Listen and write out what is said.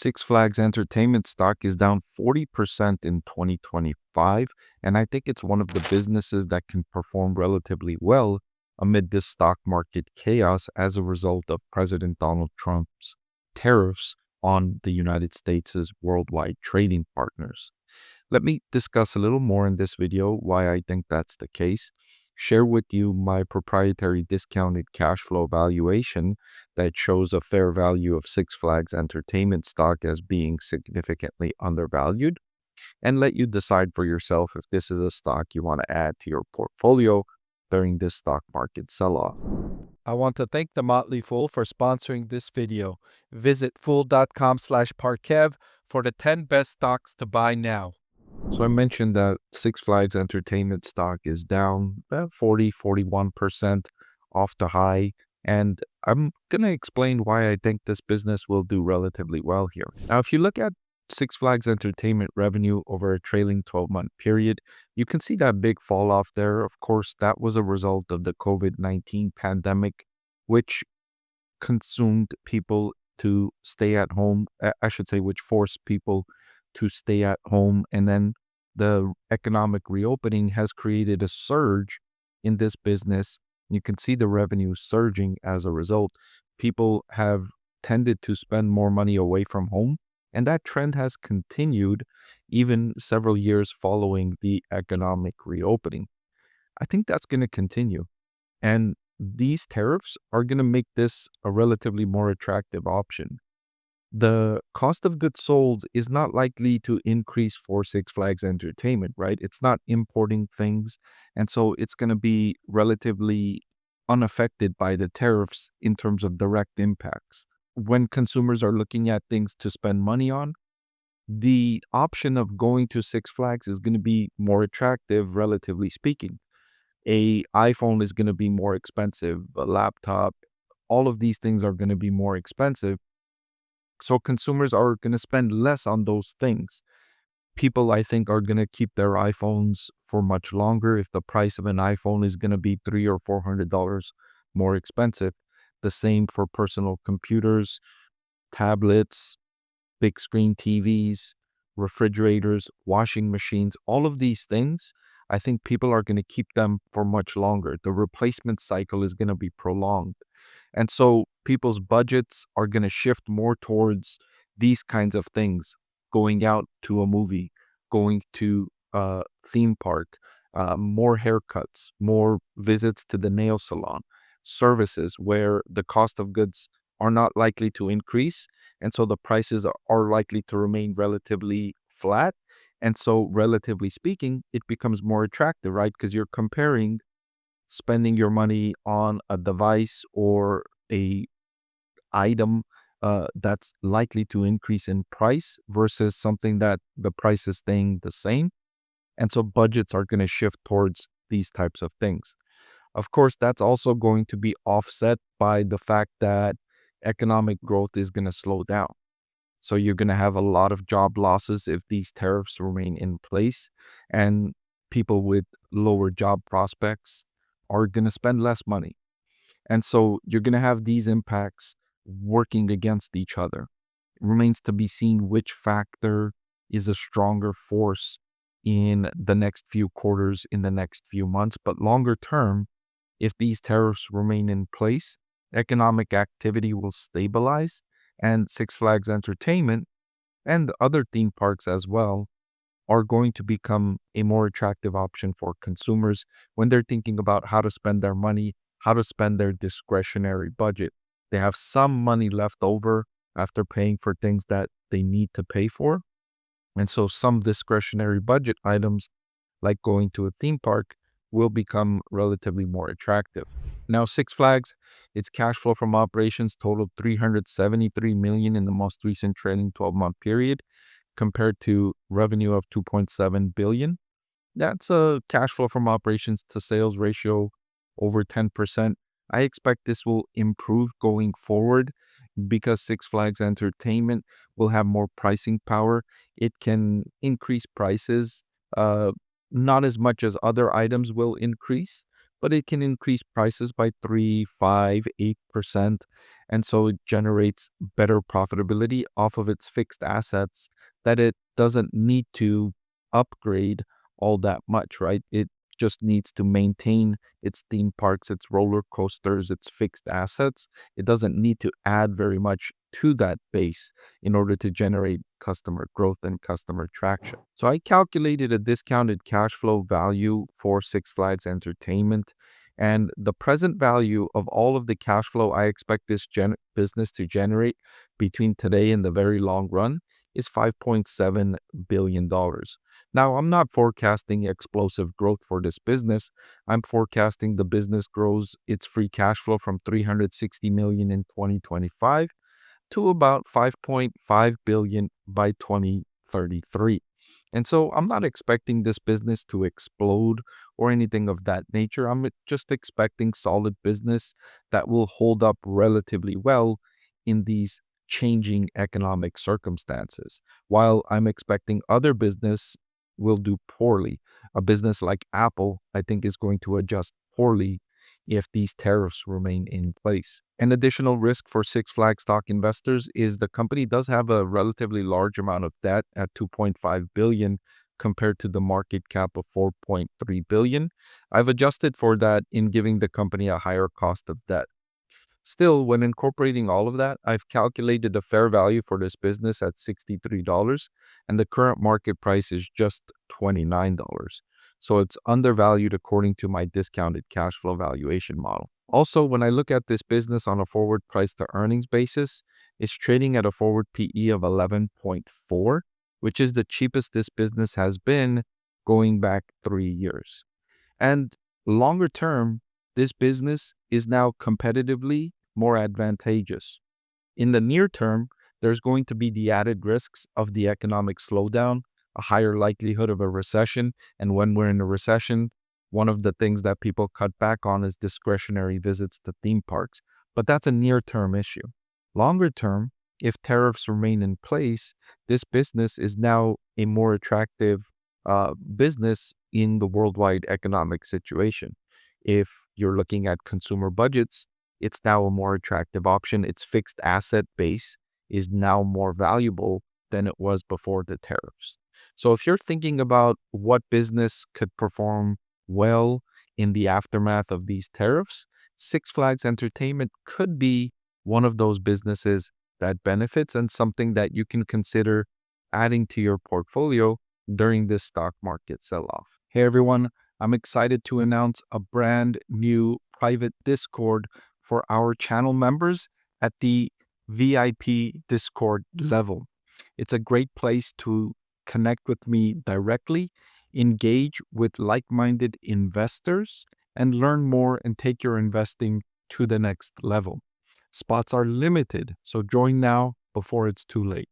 Six Flags Entertainment stock is down 40% in 2025, and I think it's one of the businesses that can perform relatively well amid this stock market chaos as a result of President Donald Trump's tariffs on the United States' worldwide trading partners. Let me discuss a little more in this video why I think that's the case, share with you my proprietary discounted cash flow valuation that shows a fair value of Six Flags Entertainment stock as being significantly undervalued, and let you decide for yourself if this is a stock you want to add to your portfolio during this stock market sell-off. I want to thank the Motley Fool for sponsoring this video. Visit fool.com/parkev for the 10 best stocks to buy now. So I mentioned that Six Flags Entertainment stock is down about 41% off the high. And I'm going to explain why I think this business will do relatively well here. Now, if you look at Six Flags Entertainment revenue over a trailing 12-month period, you can see that big fall off there. Of course, that was a result of the COVID-19 pandemic, which consumed people to stay at home. I should say, which forced people to stay at home. And then the economic reopening has created a surge in this business. You can see the revenue surging as a result. People have tended to spend more money away from home, and that trend has continued even several years following the economic reopening. I think that's going to continue. And these tariffs are going to make this a relatively more attractive option. The cost of goods sold is not likely to increase for Six Flags Entertainment, right? It's not importing things. And so it's going to be relatively unaffected by the tariffs in terms of direct impacts. When consumers are looking at things to spend money on, the option of going to Six Flags is going to be more attractive, relatively speaking. A iPhone is going to be more expensive, a laptop, all of these things are going to be more expensive. So consumers are going to spend less on those things. People, I think, are going to keep their iPhones for much longer if the price of an iPhone is going to be $300 or $400 more expensive. The same for personal computers, tablets, big screen TVs, refrigerators, washing machines, all of these things. I think people are going to keep them for much longer. The replacement cycle is going to be prolonged. And so people's budgets are going to shift more towards these kinds of things, going out to a movie, going to a theme park, more haircuts, more visits to the nail salon, services where the cost of goods are not likely to increase. And so the prices are likely to remain relatively flat. And so, relatively speaking, it becomes more attractive, right? Because you're comparing spending your money on a device or a item that's likely to increase in price versus something that the price is staying the same. And so budgets are going to shift towards these types of things. Of course, that's also going to be offset by the fact that economic growth is going to slow down. So you're going to have a lot of job losses if these tariffs remain in place, and people with lower job prospects are going to spend less money. And so you're going to have these impacts working against each other. It remains to be seen which factor is a stronger force in the next few quarters, in the next few months. But longer term, if these tariffs remain in place, economic activity will stabilize, and Six Flags Entertainment and other theme parks as well are going to become a more attractive option for consumers when they're thinking about how to spend their money, how to spend their discretionary budget. They have some money left over after paying for things that they need to pay for. And so some discretionary budget items, like going to a theme park, will become relatively more attractive. Now, Six Flags, its cash flow from operations totaled $373 million in the most recent trailing 12-month period, compared to revenue of $2.7 billion. That's a cash flow from operations to sales ratio over 10%. I expect this will improve going forward because Six Flags Entertainment will have more pricing power. It can increase prices, not as much as other items will increase, but it can increase prices by 3, 5, 8%. And so it generates better profitability off of its fixed assets that it doesn't need to upgrade all that much, right? It just needs to maintain its theme parks, its roller coasters, its fixed assets. It doesn't need to add very much to that base in order to generate customer growth and customer traction. So I calculated a discounted cash flow value for Six Flags Entertainment, and the present value of all of the cash flow I expect this business to generate between today and the very long run is $5.7 billion. Now, I'm not forecasting explosive growth for this business. I'm forecasting the business grows its free cash flow from 360 million in 2025 to about 5.5 billion by 2033. And so I'm not expecting this business to explode or anything of that nature. I'm just expecting solid business that will hold up relatively well in these changing economic circumstances. While I'm expecting other business will do poorly. A business like Apple, I think, is going to adjust poorly if these tariffs remain in place. An additional risk for Six Flags stock investors is the company does have a relatively large amount of debt at 2.5 billion compared to the market cap of 4.3 billion. I've adjusted for that in giving the company a higher cost of debt. Still, when incorporating all of that, I've calculated a fair value for this business at $63, and the current market price is just $29. So it's undervalued according to my discounted cash flow valuation model. Also, when I look at this business on a forward price to earnings basis, it's trading at a forward PE of 11.4, which is the cheapest this business has been going back 3 years. And longer term, this business is now competitively more advantageous. In the near term, there's going to be the added risks of the economic slowdown, a higher likelihood of a recession. And when we're in a recession, one of the things that people cut back on is discretionary visits to theme parks. But that's a near-term issue. Longer term, if tariffs remain in place, this business is now a more attractive business in the worldwide economic situation. If you're looking at consumer budgets, it's now a more attractive option. Its fixed asset base is now more valuable than it was before the tariffs. So if you're thinking about what business could perform well in the aftermath of these tariffs, Six Flags Entertainment could be one of those businesses that benefits and something that you can consider adding to your portfolio during this stock market sell-off. Hey everyone, I'm excited to announce a brand new private Discord for our channel members at the VIP Discord level. It's a great place to connect with me directly, engage with like-minded investors, and learn more and take your investing to the next level. Spots are limited, so join now before it's too late.